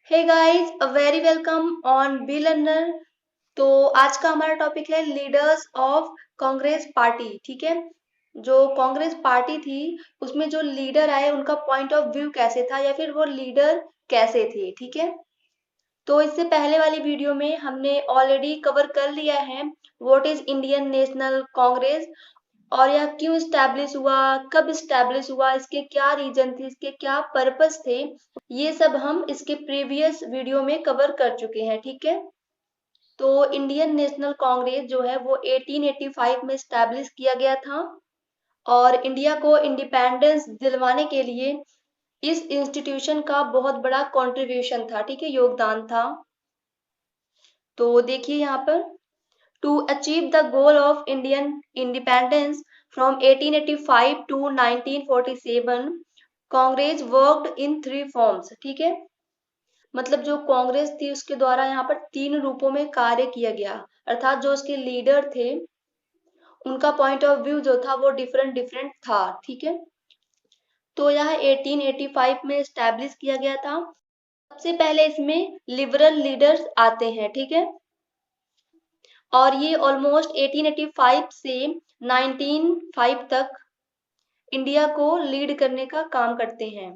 Hey guys, a very welcome on B Learner. तो आज का हमारा टॉपिक है लीडर्स ऑफ कांग्रेस पार्टी। ठीक है, जो कांग्रेस पार्टी थी उसमें जो लीडर आए उनका पॉइंट ऑफ व्यू कैसे था या फिर वो लीडर कैसे थे। ठीक है, तो इससे पहले वाली वीडियो में हमने ऑलरेडी कवर कर लिया है what is Indian national Congress और यह क्यों इस्टेब्लिश हुआ, कब इस्टेब्लिश हुआ, इसके क्या रीजन थे, इसके क्या पर्पस थे। ये सब हम इसके प्रीवियस वीडियो में कवर कर चुके हैं। ठीक है, तो इंडियन नेशनल कांग्रेस जो है वो 1885 में इस्टेब्लिश किया गया था और इंडिया को इंडिपेंडेंस दिलवाने के लिए इस इंस्टीट्यूशन का बहुत बड़ा कंट्रीब्यूशन था। ठीक है, योगदान था। तो देखिए यहाँ पर, to achieve the goal of Indian independence from 1885 to 1947 Congress worked in three forms. ठीक है, मतलब जो कांग्रेस थी उसके द्वारा यहाँ पर तीन रूपों में कार्य किया गया, अर्थात जो उसके लीडर थे उनका पॉइंट ऑफ व्यू जो था वो डिफरेंट डिफरेंट था। ठीक है, तो यह 1885 में स्टैब्लिश किया गया था। सबसे पहले इसमें लिबरल लीडर्स आते हैं। ठीक है, और ये ऑलमोस्ट 1885 से 1905 तक इंडिया को लीड करने का काम करते हैं।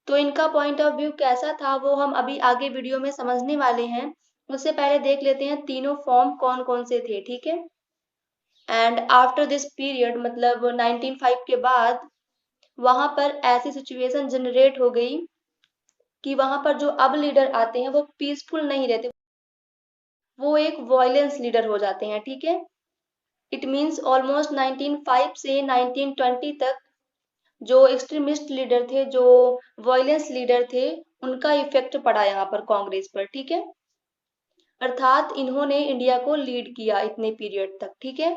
तो इनका पॉइंट ऑफ व्यू कैसा था वो हम अभी आगे वीडियो में समझने वाले हैं। उससे पहले देख लेते हैं तीनों फॉर्म कौन कौन से थे। ठीक है, एंड आफ्टर दिस पीरियड मतलब 1905 के बाद वहां पर ऐसी सिचुएशन जनरेट हो गई कि वहां पर जो अब लीडर आते हैं वो पीसफुल नहीं रहते, वो एक वॉयलेंस लीडर हो जाते हैं। ठीक है, इट मीन्स ऑलमोस्ट 1905 से 1920 तक जो एक्सट्रीमिस्ट लीडर थे, जो वॉयलेंस लीडर थे, उनका इफेक्ट पड़ा यहाँ पर कांग्रेस पर। ठीक है, अर्थात इन्होंने इंडिया को लीड किया इतने पीरियड तक। ठीक है,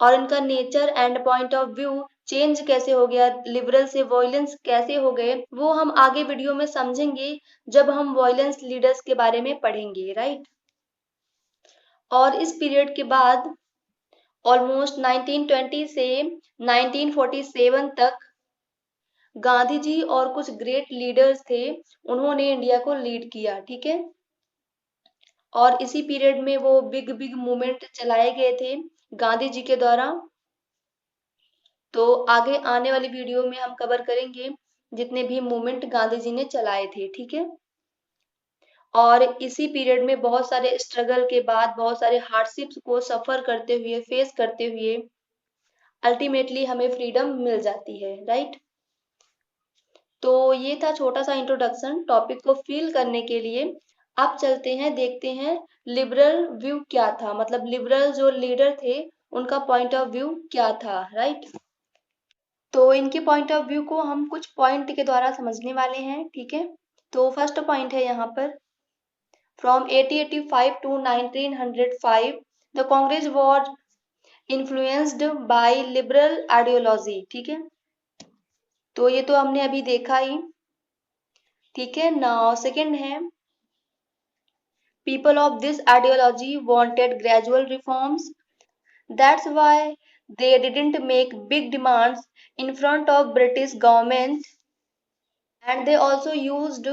और इनका nature and point of view change कैसे हो गया, लिबरल से वॉयलेंस कैसे हो गए, वो हम आगे वीडियो में समझेंगे जब हम वॉयलेंस लीडर्स के बारे में पढ़ेंगे। राइट, और इस पीरियड के बाद ऑलमोस्ट 1920 से 1947 तक गांधी जी और कुछ ग्रेट लीडर्स थे, उन्होंने इंडिया को लीड किया। ठीक है, और इसी पीरियड में वो बिग बिग मूवमेंट चलाए गए थे गांधी जी के द्वारा। तो आगे आने वाली वीडियो में हम कवर करेंगे जितने भी मूवमेंट गांधी जी ने चलाए थे। ठीक है, और इसी पीरियड में बहुत सारे स्ट्रगल के बाद, बहुत सारे हार्डशिप्स को सफर करते हुए, फेस करते हुए अल्टीमेटली हमें फ्रीडम मिल जाती है। राइट, तो ये था छोटा सा इंट्रोडक्शन टॉपिक को फील करने के लिए। अब चलते हैं, देखते हैं लिबरल व्यू क्या था, मतलब लिबरल जो लीडर थे उनका पॉइंट ऑफ व्यू क्या था। राइट, तो इनके पॉइंट ऑफ व्यू को हम कुछ पॉइंट के द्वारा समझने वाले हैं। ठीक है, तो फर्स्ट पॉइंट है यहाँ पर, from 1885 to 1905 the Congress was influenced by liberal ideology. ठीक है, तो ये तो हमने अभी देखा ही। ठीक है, नाउ सेकंड है, people of this ideology wanted gradual reforms. That's why they didn't make big demands in front of British government, and they also used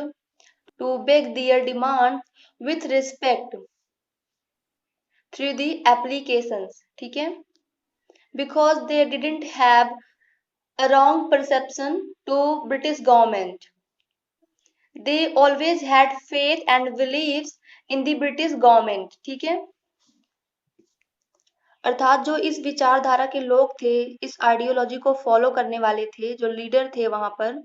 to beg their demands with respect through the applications. ठीक है, because they didn't have a wrong perception to British government. They always had faith and beliefs in the British government. ठीक है, अर्थात जो इस विचारधारा के लोग थे, इस आइडियोलॉजी को फॉलो करने वाले थे, जो लीडर थे वहां पर,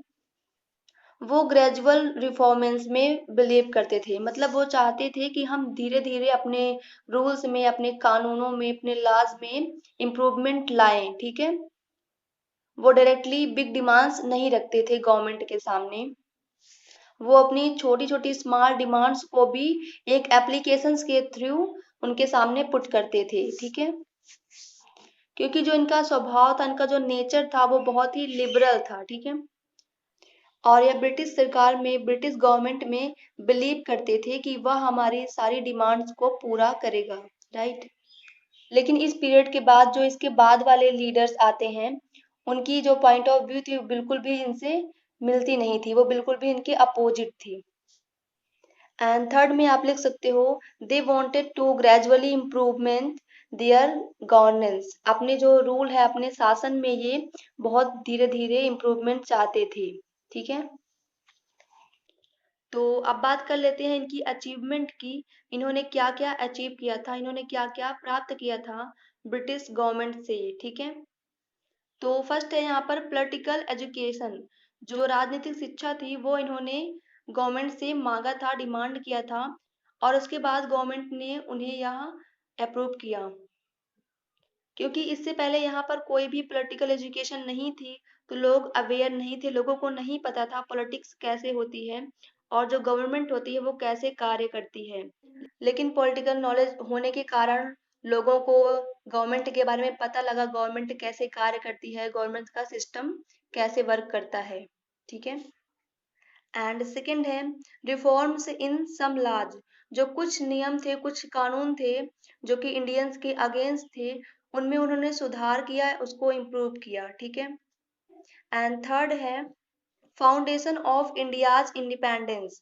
वो ग्रेजुअल रिफॉर्मेंस में बिलीव करते थे। मतलब वो चाहते थे कि हम धीरे धीरे अपने रूल्स में, अपने कानूनों में, अपने लॉज में इम्प्रूवमेंट लाएं। ठीक है, वो डायरेक्टली बिग डिमांड्स नहीं रखते थे गवर्नमेंट के सामने, वो अपनी छोटी छोटी स्मॉल डिमांड्स को भी एक एप्लीकेशंस के थ्रू उनके सामने पुट करते थे। ठीक है, क्योंकि जो इनका स्वभाव था, इनका जो नेचर था वो बहुत ही लिबरल था। ठीक है, और यह ब्रिटिश सरकार में, ब्रिटिश गवर्नमेंट में बिलीव करते थे कि वह हमारी सारी डिमांड्स को पूरा करेगा। राइट, लेकिन इस पीरियड के बाद जो इसके बाद वाले लीडर्स आते हैं, उनकी जो पॉइंट ऑफ व्यू थी बिल्कुल भी इनसे मिलती नहीं थी, वो बिल्कुल भी इनके अपोजिट थी। एंड थर्ड में आप लिख सकते हो they wanted to gradually improvement their governance. अपने जो रूल है, अपने शासन में ये बहुत धीरे धीरे इम्प्रूवमेंट चाहते थे। ठीक है, तो अब बात कर लेते हैं इनकी अचीवमेंट की। इन्होंने क्या क्या अचीव किया था, इन्होंने क्या क्या प्राप्त किया था ब्रिटिश गवर्नमेंट से। ठीक है, तो फर्स्ट है यहाँ पर पॉलिटिकल एजुकेशन। जो राजनीतिक शिक्षा थी वो इन्होंने गवर्नमेंट से मांगा था, डिमांड किया था, और उसके बाद गवर्नमेंट ने उन्हें यहाँ अप्रूव किया। क्योंकि इससे पहले यहाँ पर कोई भी पॉलिटिकल एजुकेशन नहीं थी, तो लोग अवेयर नहीं थे, लोगों को नहीं पता था पॉलिटिक्स कैसे होती है और जो गवर्नमेंट होती है वो कैसे कार्य करती है। लेकिन पॉलिटिकल नॉलेज होने के कारण लोगों को गवर्नमेंट के बारे में पता लगा, गवर्नमेंट कैसे कार्य करती है, गवर्नमेंट का सिस्टम कैसे वर्क करता है। ठीक है, एंड सेकंड है रिफॉर्म्स इन सम लॉज। जो कुछ नियम थे, कुछ कानून थे जो कि इंडियंस के अगेंस्ट थे, उनमें उन्होंने सुधार किया, उसको इम्प्रूव किया। ठीक है, एंड थर्ड है फाउंडेशन ऑफ इंडियाज इंडिपेंडेंस।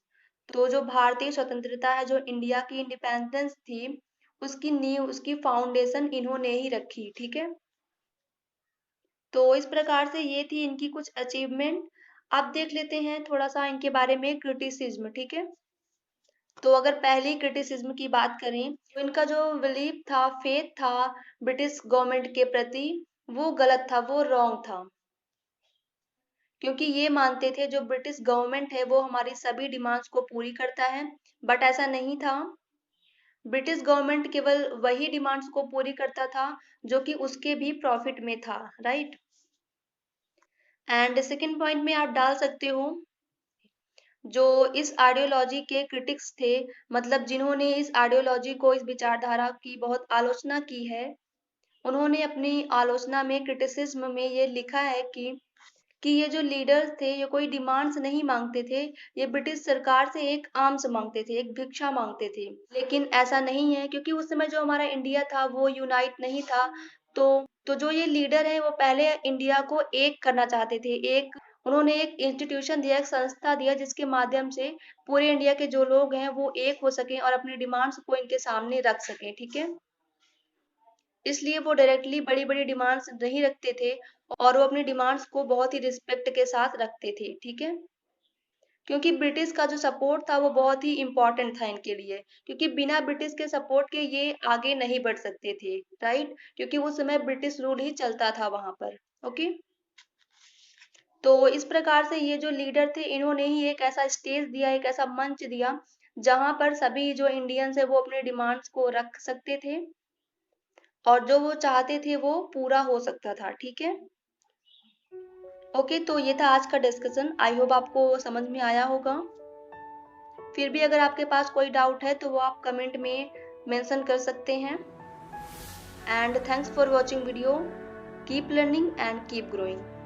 तो जो भारतीय स्वतंत्रता है, जो इंडिया की इंडिपेंडेंस थी, उसकी नींव, उसकी फाउंडेशन इन्होंने ही रखी। ठीक है, तो इस प्रकार से ये थी इनकी कुछ अचीवमेंट। अब देख लेते हैं थोड़ा सा इनके बारे में क्रिटिसिज्म। ठीक है, तो अगर पहली क्रिटिसिज्म की बात करें तो इनका जो बिलीफ था, फेथ था ब्रिटिश गवर्नमेंट के प्रति, वो गलत था, वो रॉन्ग था। क्योंकि ये मानते थे जो ब्रिटिश गवर्नमेंट है वो हमारी सभी डिमांड्स को पूरी करता है, बट ऐसा नहीं था। ब्रिटिश गवर्नमेंट केवल वही डिमांड्स को पूरी करता था जो कि उसके भी प्रॉफिट में था। राइट, एंड सेकंड पॉइंट में आप डाल सकते हो जो इस आइडियोलॉजी के क्रिटिक्स थे, मतलब जिन्होंने इस आइडियोलॉजी को, इस विचारधारा की बहुत आलोचना की है, उन्होंने अपनी आलोचना में, क्रिटिसिज्म में ये लिखा है कि ये जो लीडर्स थे ये कोई डिमांड्स नहीं मांगते थे, ये ब्रिटिश सरकार से एक आर्म्स मांगते थे, एक भिक्षा मांगते थे। लेकिन ऐसा नहीं है, क्योंकि उस समय जो हमारा इंडिया था वो यूनाइट नहीं था। तो जो ये लीडर है वो पहले इंडिया को एक करना चाहते थे। एक उन्होंने एक इंस्टीट्यूशन दिया, एक संस्था दिया जिसके माध्यम से पूरे इंडिया के जो लोग हैं वो एक हो सके और अपनी डिमांड्स को इनके सामने रख सके। ठीक है, इसलिए वो डायरेक्टली बड़ी बड़ी डिमांड्स नहीं रखते थे और वो अपनी डिमांड्स को बहुत ही रिस्पेक्ट के साथ रखते थे। ठीक है, क्योंकि ब्रिटिश का जो सपोर्ट था वो बहुत ही इम्पोर्टेंट था इनके लिए, क्योंकि बिना ब्रिटिश के सपोर्ट के ये आगे नहीं बढ़ सकते थे। राइट, क्योंकि उस समय ब्रिटिश रूल ही चलता था वहां पर। ओके, तो इस प्रकार से ये जो लीडर थे इन्होंने ही एक ऐसा स्टेज दिया, एक ऐसा मंच दिया जहां पर सभी जो इंडियंस है वो अपने डिमांड्स को रख सकते थे और जो वो चाहते थे वो पूरा हो सकता था। ठीक है, ओके, तो ये था आज का डिस्कशन। आई होप आपको समझ में आया होगा। फिर भी अगर आपके पास कोई डाउट है तो वो आप कमेंट में मेंशन कर सकते हैं। And thanks for watching video. Keep learning and keep growing.